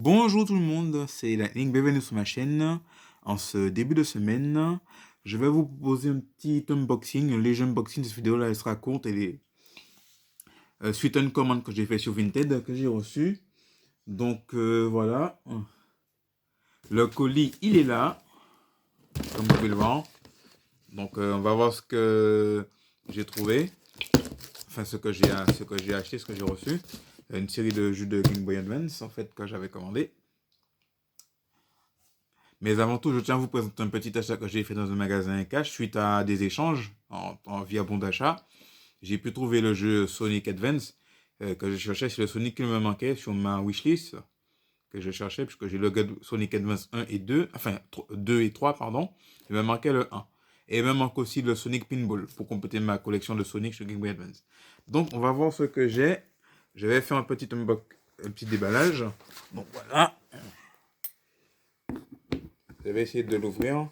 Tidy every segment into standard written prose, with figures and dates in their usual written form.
Bonjour tout le monde, c'est Lightning, bienvenue sur ma chaîne. En ce début de semaine, je vais vous proposer un petit unboxing, un léger unboxing. Cette vidéo là, elle sera courte. Elle est suite à une commande que j'ai fait sur Vinted, que j'ai reçue. Donc voilà, le colis il est là, comme vous pouvez le voir. Donc on va voir ce que j'ai trouvé, enfin ce que j'ai acheté, ce que j'ai reçu. Une série de jeux de Game Boy Advance en fait que j'avais commandé. Mais avant tout, je tiens à vous présenter un petit achat que j'ai fait dans un magasin cash suite à des échanges via bon d'achat. J'ai pu trouver le jeu Sonic Advance que je cherchais. C'est le Sonic qui me manquait sur ma wishlist que je cherchais puisque j'ai le Sonic Advance 1 et 2, enfin 2 et 3, pardon. Il me manquait le 1. Et il me manque aussi le Sonic Pinball pour compléter ma collection de Sonic sur Game Boy Advance. Donc on va voir ce que j'ai. Je vais faire un petit déballage. Donc voilà. Je vais essayer de l'ouvrir.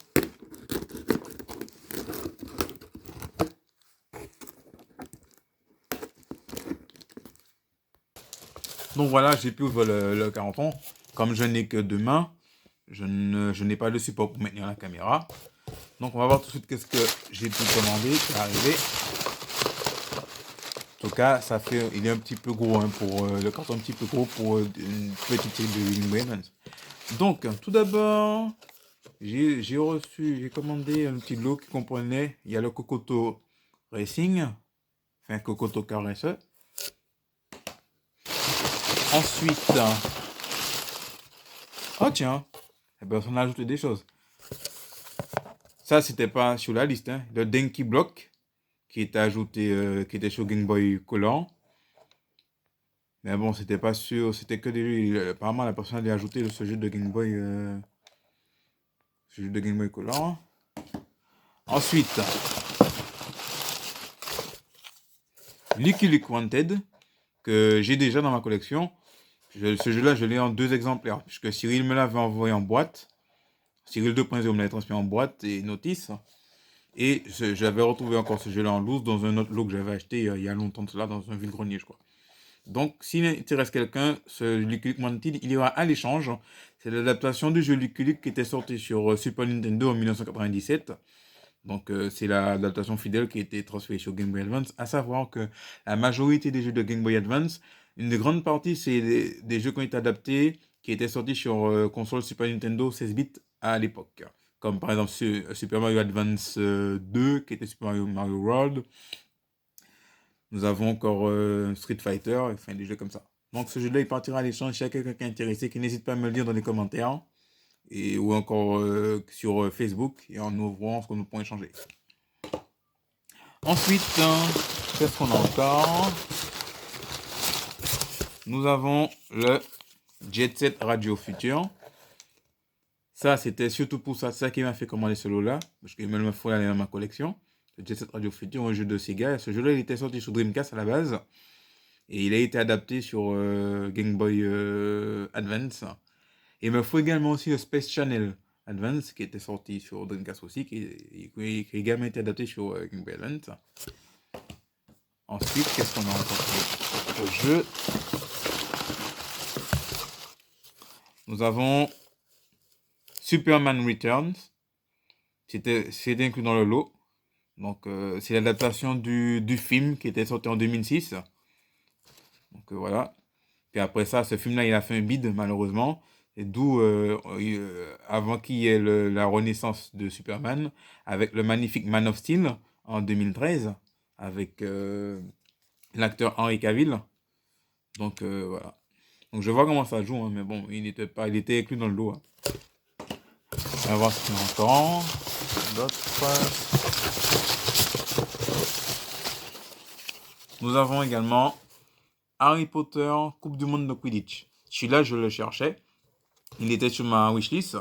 Donc voilà, j'ai pu ouvrir le carton. Comme je n'ai que deux mains, je n'ai pas de support pour maintenir la caméra. Donc on va voir tout de suite qu'est-ce que j'ai pu commander, qui est arrivé. En tout cas, il est un petit peu gros pour le carton, un petit peu gros pour une petite série de Game Boy Advance. Donc tout d'abord, j'ai commandé un petit lot qui comprenait, il y a le Kokoto Racing, enfin Kokoto Car Racer. Ensuite, oh tiens, eh ben, on a ajouté des choses. Ça, c'était pas sur la liste, hein. Le Denki Block, qui était ajouté, qui était sur Game Boy Color. Mais bon, c'était pas sûr, c'était que des jeux. Apparemment, la personne avait ajouté ce jeu de Game Boy, ce jeu de Game Boy Color. Ensuite, Lucky Luke Wanted, que j'ai déjà dans ma collection. Ce jeu-là, je l'ai en 2 exemplaires, puisque Cyril me l'avait envoyé en boîte. Cyril 2.0 me l'avait transmis en boîte et notice. Et j'avais retrouvé encore ce jeu-là en loose dans un autre lot que j'avais acheté il y a longtemps de cela, dans un vide-grenier, je crois. Donc, s'il intéresse quelqu'un, ce Lucky Luke Wanted, il ira à l'échange. C'est l'adaptation du jeu Lucky Luke qui était sorti sur Super Nintendo en 1997. Donc, c'est l'adaptation fidèle qui a été transférée sur Game Boy Advance. À savoir que la majorité des jeux de Game Boy Advance, une grande partie, c'est des jeux qui ont été adaptés, qui étaient sortis sur console Super Nintendo 16 bits à l'époque. Comme par exemple Super Mario Advance 2, qui était Super Mario World. Nous avons encore Street Fighter, enfin des jeux comme ça. Donc ce jeu-là, il partira à l'échange. Si y a quelqu'un qui est intéressé, qui n'hésite pas à me le dire dans les commentaires. Ou encore sur Facebook. Et en ouvrant ce que nous pourrons échanger. Ensuite, qu'est-ce qu'on a encore? Nous avons le Jet Set Radio Future. Ça, c'était surtout pour ça. C'est ça qui m'a fait commander ce lot-là. Parce qu'il me faut aller dans ma collection. Le Jet Set Radio Future, un jeu de Sega. Et ce jeu-là, il était sorti sur Dreamcast à la base. Et il a été adapté sur Game Boy Advance. Et il me faut également aussi le Space Channel Advance, qui était sorti sur Dreamcast aussi, qui a également été adapté sur Game Boy Advance. Ensuite, qu'est-ce qu'on a encore pour jeu? Nous avons Superman Returns. C'était inclus dans le lot. Donc, c'est l'adaptation du film qui était sorti en 2006. Donc, voilà. Puis après ça, ce film-là, il a fait un bide, malheureusement. Et d'où, avant qu'il y ait la renaissance de Superman, avec le magnifique Man of Steel en 2013, avec l'acteur Henry Cavill. Donc, voilà. Donc, je vois comment ça joue, hein, mais bon, il était inclus dans le lot. Hein. On va voir ce qu'il y a encore. D'autres. Nous avons également Harry Potter, Coupe du Monde de Quidditch. Celui-là, je le cherchais. Il était sur ma wishlist.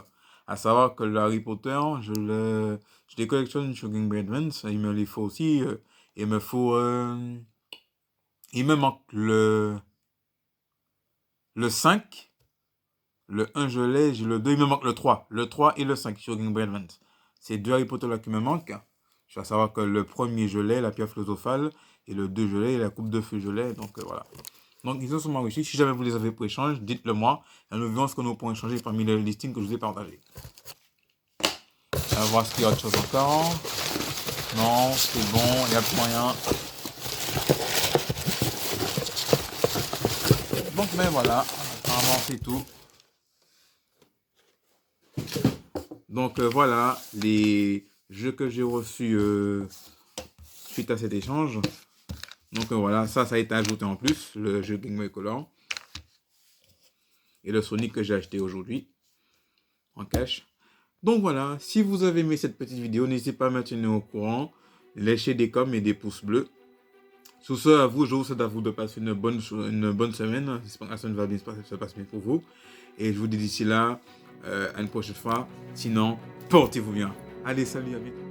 À savoir que le Harry Potter, je les collectionne sur Game Boy Advance. Il me les faut aussi. Il me faut. Il me manque le 5. Le 1, je l'ai. J'ai le 2. Il me manque le 3. Le 3 et le 5 sur Game Boy Advance. C'est deux Harry Potter là qui me manquent. Je dois savoir que le premier, je l'ai, la pierre philosophale. Et le 2, je l'ai, la coupe de feu, je l'ai. Donc voilà. Donc, ils ont sûrement réussi. Si jamais vous les avez pour échange, dites-le moi. Et nous verrons ce que nous pourrons échanger parmi les listings que je vous ai partagés. On va voir s'il y a autre chose encore. Non, c'est bon, il n'y a plus rien. Donc, mais voilà, apparemment c'est tout. Donc, voilà les jeux que j'ai reçus suite à cet échange. Donc, voilà, ça a été ajouté en plus, le jeu Game Boy Color. Et le Sonic que j'ai acheté aujourd'hui, en cash. Donc voilà, si vous avez aimé cette petite vidéo, n'hésitez pas à me tenir au courant. Lâchez des coms et des pouces bleus. Sur ce, à vous, je vous souhaite à vous de passer une bonne semaine. J'espère que la semaine va bien se passer bien pour vous. Et je vous dis d'ici là, à une prochaine fois. Sinon, portez-vous bien. Allez, salut, à bientôt.